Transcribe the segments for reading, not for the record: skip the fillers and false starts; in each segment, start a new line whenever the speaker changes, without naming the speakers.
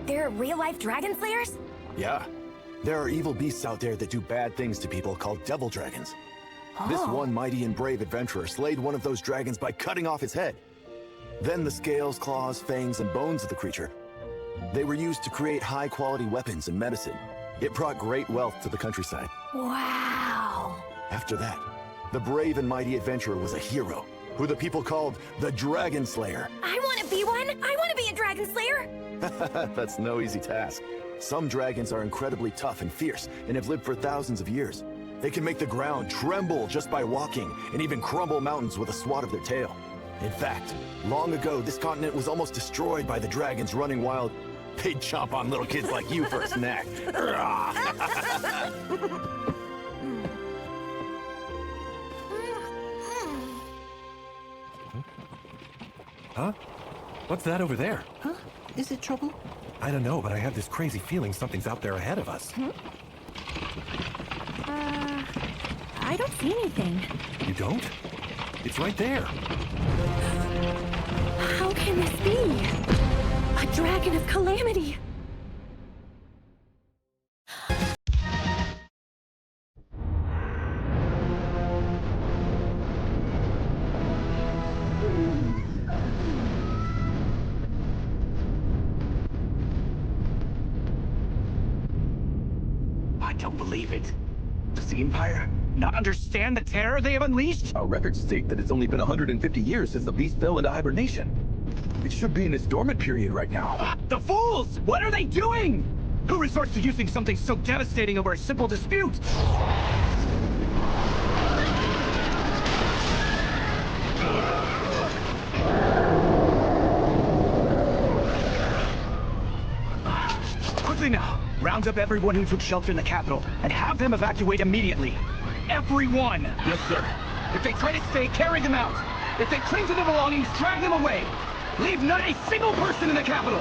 They're real-life dragonslayers?
Yeah. There are evil beasts out there that do bad things to people called devil dragons. This one mighty and brave adventurer slayed one of those dragons by cutting off his head. Then the scales, claws, fangs, and bones of the creature, they were used to create high-quality weapons and medicine. It brought great wealth to the countryside.
Wow.
After that, the brave and mighty adventurer was a hero, who the people called the Dragonslayer.
I want to be one! I want to be a dragonslayer!
That's no easy task. Some dragons are incredibly tough and fierce and have lived for thousands of years. They can make the ground tremble just by walking and even crumble mountains with a swat of their tail. In fact, long ago, this continent was almost destroyed by the dragons running wild. They'd chomp on little kids like you for a snack.
Huh? What's that over there?
Huh? Is it trouble?
I don't know, but I have this crazy feeling something's out there ahead of us.
I don't see anything.
You don't? It's right there.
How can this be? A dragon of calamity!
I don't believe it. Does the Empire not understand the terror they have unleashed?
Our records state that it's only been 150 years since the beast fell into hibernation. It should be in its dormant period right now.
The fools! What are they doing? Who resorts to using something so devastating over a simple dispute? Quickly now! Round up everyone who took shelter in the capital and have them evacuate immediately. Everyone!
Yes, sir.
If they try to stay, carry them out. If they cling to their belongings, drag them away. Leave not a single person in the capital.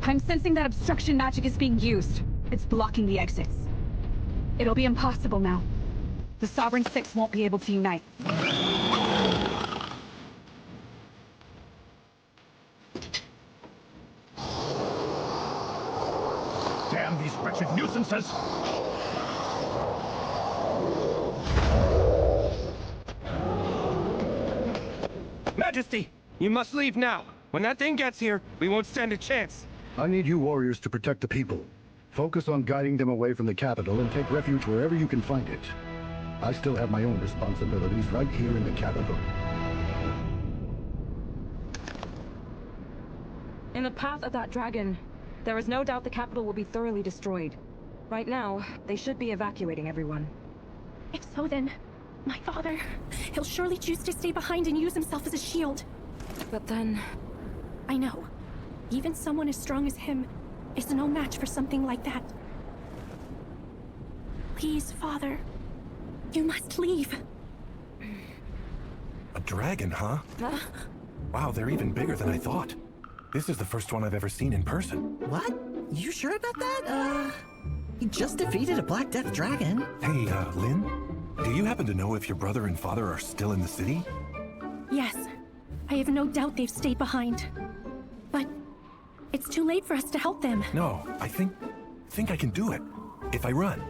I'm sensing that obstruction magic is being used. It's blocking the exits. It'll be impossible now. The Sovereign Six won't be able to unite.
Damn these wretched nuisances!
Majesty, you must leave now. When that thing gets here, we won't stand a chance.
I need you warriors to protect the people. Focus on guiding them away from the capital and take refuge wherever you can find it. I still have my own responsibilities right here in the capital.
In the path of that dragon, there is no doubt the capital will be thoroughly destroyed. Right now, they should be evacuating everyone.
If so, then my father, he'll surely choose to stay behind and use himself as a shield.
But then...
I know. Even someone as strong as him is no match for something like that. Please, Father. You must leave.
A dragon, huh? Wow, they're even bigger than I thought. This is the first one I've ever seen in person.
What? You sure about that? You just defeated a Black Death dragon.
Hey, Lynn? Do you happen to know if your brother and father are still in the city?
Yes. I have no doubt they've stayed behind. But it's too late for us to help them.
No, I think I can do it. If I run.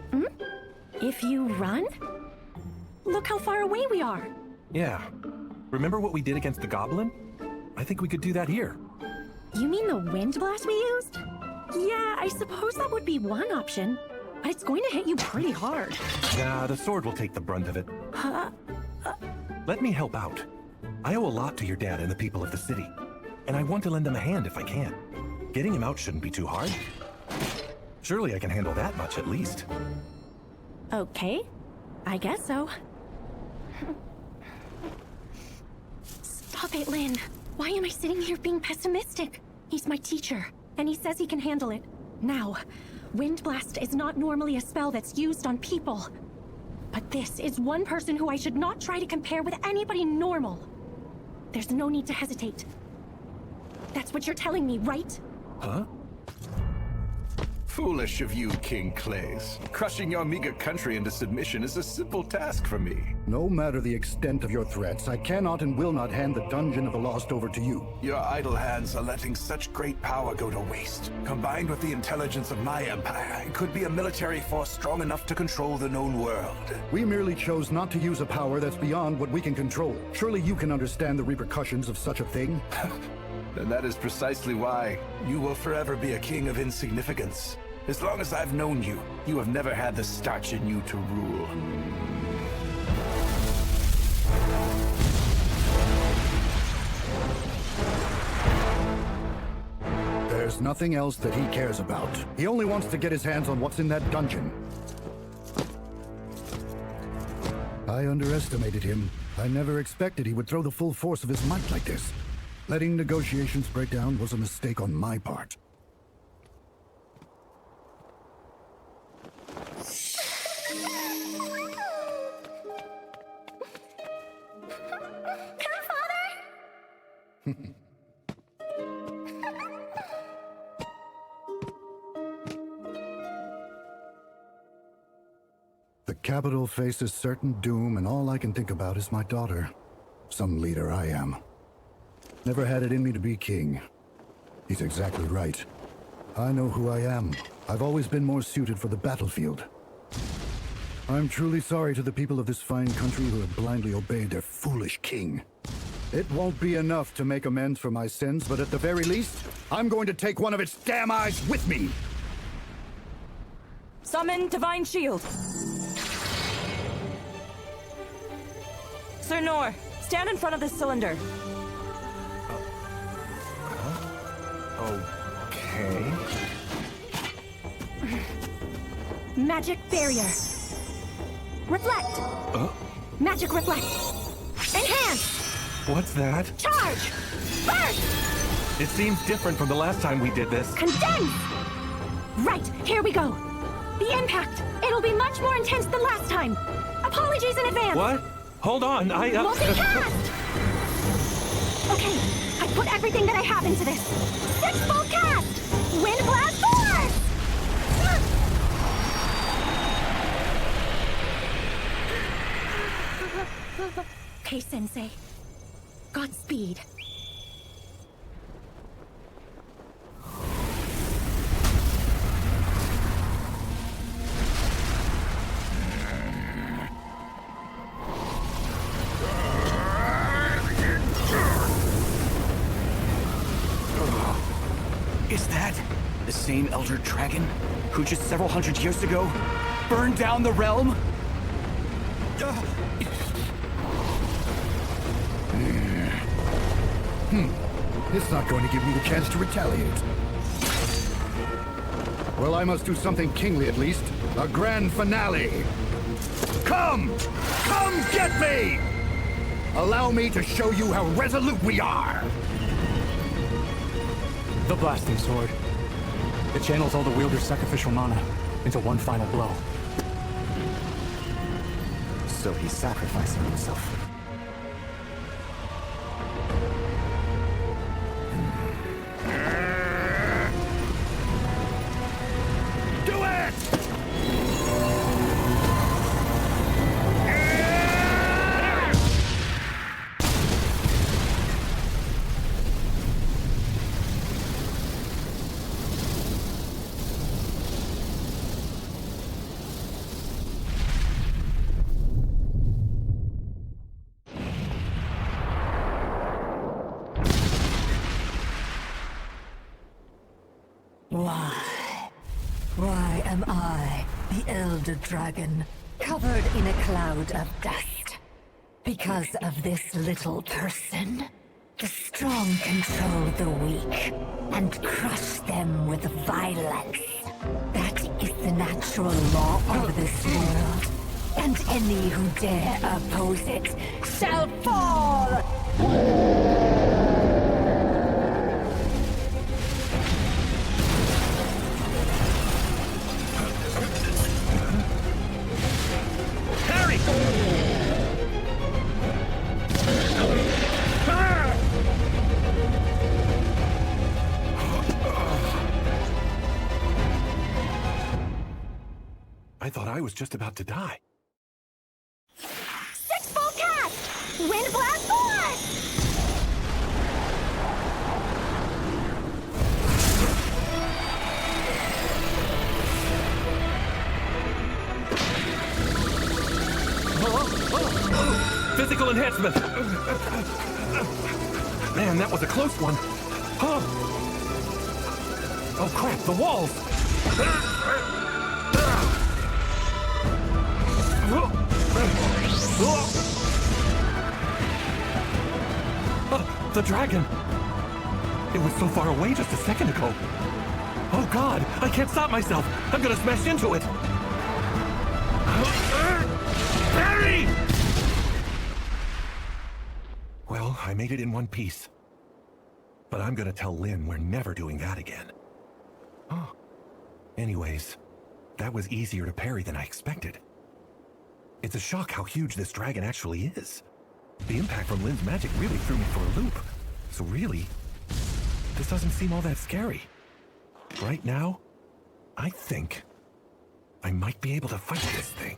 If you run? Look how far away we are.
Yeah. Remember what we did against the goblin? I think we could do that here.
You mean the wind blast we used? Yeah, I suppose that would be one option. But it's going to hit you pretty hard.
Nah, the sword will take the brunt of it. Let me help out. I owe a lot to your dad and the people of the city. And I want to lend him a hand if I can. Getting him out shouldn't be too hard. Surely I can handle that much at least.
Okay. I guess so. Stop it, Lynn. Why am I sitting here being pessimistic? He's my teacher, and he says he can handle it. Now, Wind Blast is not normally a spell that's used on people. But this is one person who I should not try to compare with anybody normal. There's no need to hesitate. That's what you're telling me, right?
Huh?
Foolish of you, King Clays. Crushing your meager country into submission is a simple task for me.
No matter the extent of your threats, I cannot and will not hand the Dungeon of the Lost over to you.
Your idle hands are letting such great power go to waste. Combined with the intelligence of my empire, it could be a military force strong enough to control the known world.
We merely chose not to use a power that's beyond what we can control. Surely you can understand the repercussions of such a thing?
And that is precisely why you will forever be a king of insignificance. As long as I've known you, you have never had the starch in you to rule.
There's nothing else that he cares about. He only wants to get his hands on what's in that dungeon. I underestimated him. I never expected he would throw the full force of his might like this. Letting negotiations break down was a mistake on my part. The capital faces certain doom, and all I can think about is my daughter. Some leader I am. Never had it in me to be king. He's exactly right. I know who I am. I've always been more suited for the battlefield. I'm truly sorry to the people of this fine country who have blindly obeyed their foolish king. It won't be enough to make amends for my sins, but at the very least, I'm going to take one of its damn eyes with me!
Summon Divine Shield. Sir Noor, stand in front of this cylinder.
Okay.
Magic barrier. Reflect. Magic reflect. Enhance.
What's that?
Charge. Burst.
It seems different from the last time we did this.
Condense. Right, here we go. The impact. It'll be much more intense than last time. Apologies in advance.
What? Hold on,
Multi-cast! Okay, I put everything that I have into this. 6-fold cast! Wind blast force! Okay, Sensei. Godspeed.
Is that the same Elder Dragon who just several hundred years ago burned down the realm?
It's not going to give me the chance to retaliate. Well, I must do something kingly at least. A grand finale. Come! Come get me! Allow me to show you how resolute we are!
The blasting sword. It channels all the wielder's sacrificial mana into one final blow. So he's sacrificing himself.
Do it!
Why am I, the Elder Dragon, covered in a cloud of dust? Because of this little person? The strong control the weak, and crush them with violence. That is the natural law of this world, and any who dare oppose it shall fall!
was just about to die.
Six-fold cast! Wind blast force!
Physical enhancement! Man, that was a close one. Oh crap, the walls! The dragon! It was so far away just a second ago. Oh god, I can't stop myself! I'm gonna smash into it! Parry! Well, I made it in one piece. But I'm gonna tell Lynn we're never doing that again. Oh. Anyways, that was easier to parry than I expected. It's a shock how huge this dragon actually is. The impact from Lynn's magic really threw me for a loop. So really, this doesn't seem all that scary. Right now, I think I might be able to fight this thing.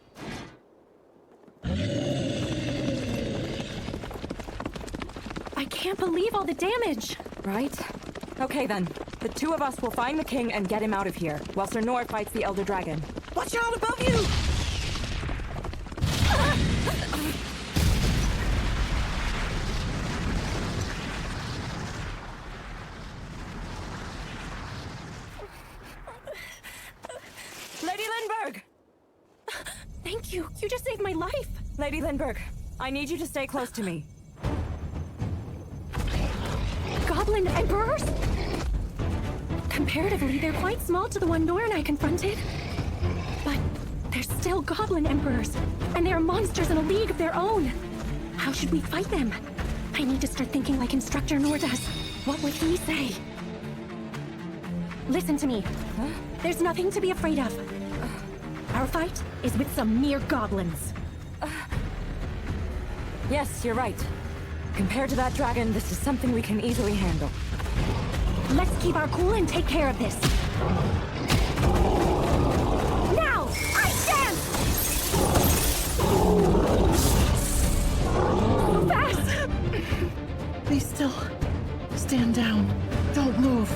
I can't believe all the damage!
Right? Okay then. The two of us will find the king and get him out of here, while Sir Noor fights the Elder Dragon.
Watch out above you!
Lady Lindbergh!
Thank you. You just saved my life.
Lady Lindbergh, I need you to stay close to me.
Goblin emperors? Comparatively, they're quite small to the one Noor and I confronted. But they're still goblin emperors, and they're monsters in a league of their own. How should we fight them? I need to start thinking like Instructor Noor does. What would he say? Listen to me. Huh? There's nothing to be afraid of. Our fight is with some mere goblins.
Yes, you're right. Compared to that dragon, this is something we can easily handle.
Let's keep our cool and take care of this. Now! Ice dance! So fast!
Be still. Stand down. Don't move.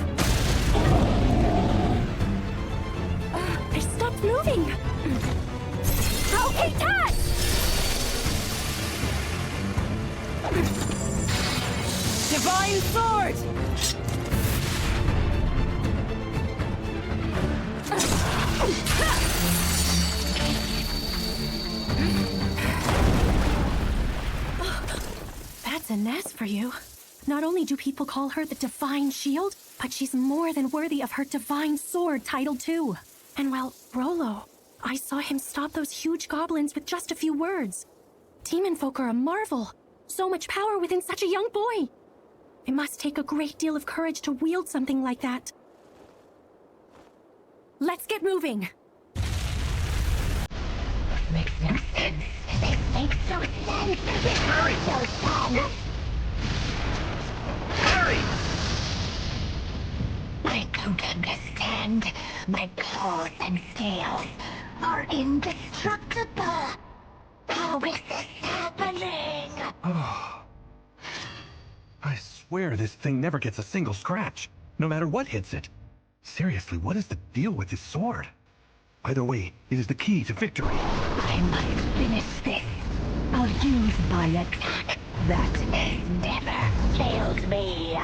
I stopped moving! Okay, touch!
Divine sword!
That's a nest for you. Not only do people call her the Divine Shield, but she's more than worthy of her Divine Sword title too. And well, Rollo, I saw him stop those huge goblins with just a few words. Demon folk are a marvel. So much power within such a young boy. It must take a great deal of courage to wield something like that. Let's get moving.
This makes no sense. This makes no sense. This makes no sense.
Parry!
I don't understand. My claws and scales are indestructible. How is this happening?
Oh. I swear this thing never gets a single scratch, no matter what hits it. Seriously, what is the deal with this sword? Either way, it is the key to victory.
I must finish this. I'll use my attack. That has never failed me.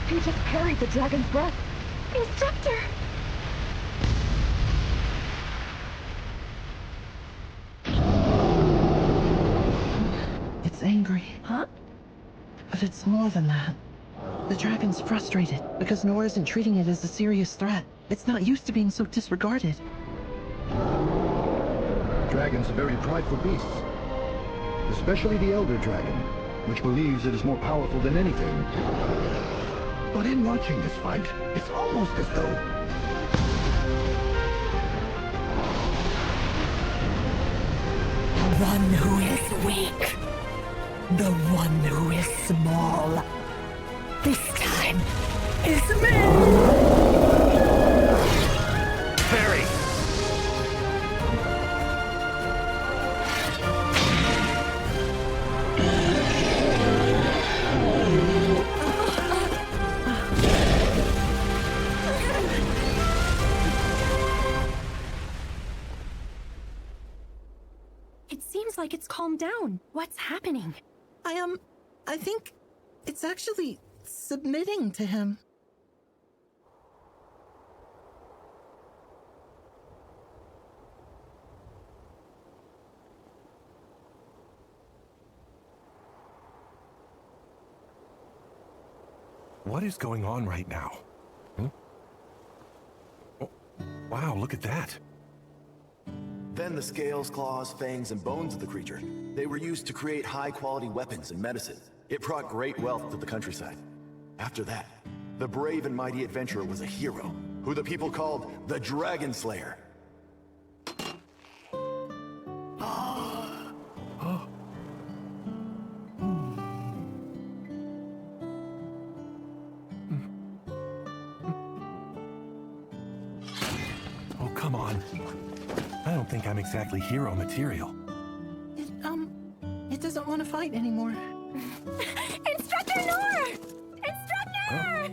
He just parried the dragon's breath.
Instructor!
It's angry.
Huh?
But it's more than that. The dragon's frustrated because Noor isn't treating it as a serious threat. It's not used to being so disregarded.
Dragons are very prideful beasts, especially the elder dragon, which believes it is more powerful than anything. But in watching this fight, it's almost as though
The one who is weak. The one who is small. This time is me!
Parry!
It seems like it's calmed down. What's happening?
I think it's actually submitting to him.
What is going on right now? Hmm? Oh, wow, look at that.
Then the scales, claws, fangs, and bones of the creature. They were used to create high-quality weapons and medicine. It brought great wealth to the countryside. After that, the brave and mighty adventurer was a hero, who the people called the Dragonslayer.
Oh, come on. I don't think I'm exactly hero material.
It doesn't want to fight anymore.
Instructor Noor! Instructor!
Huh?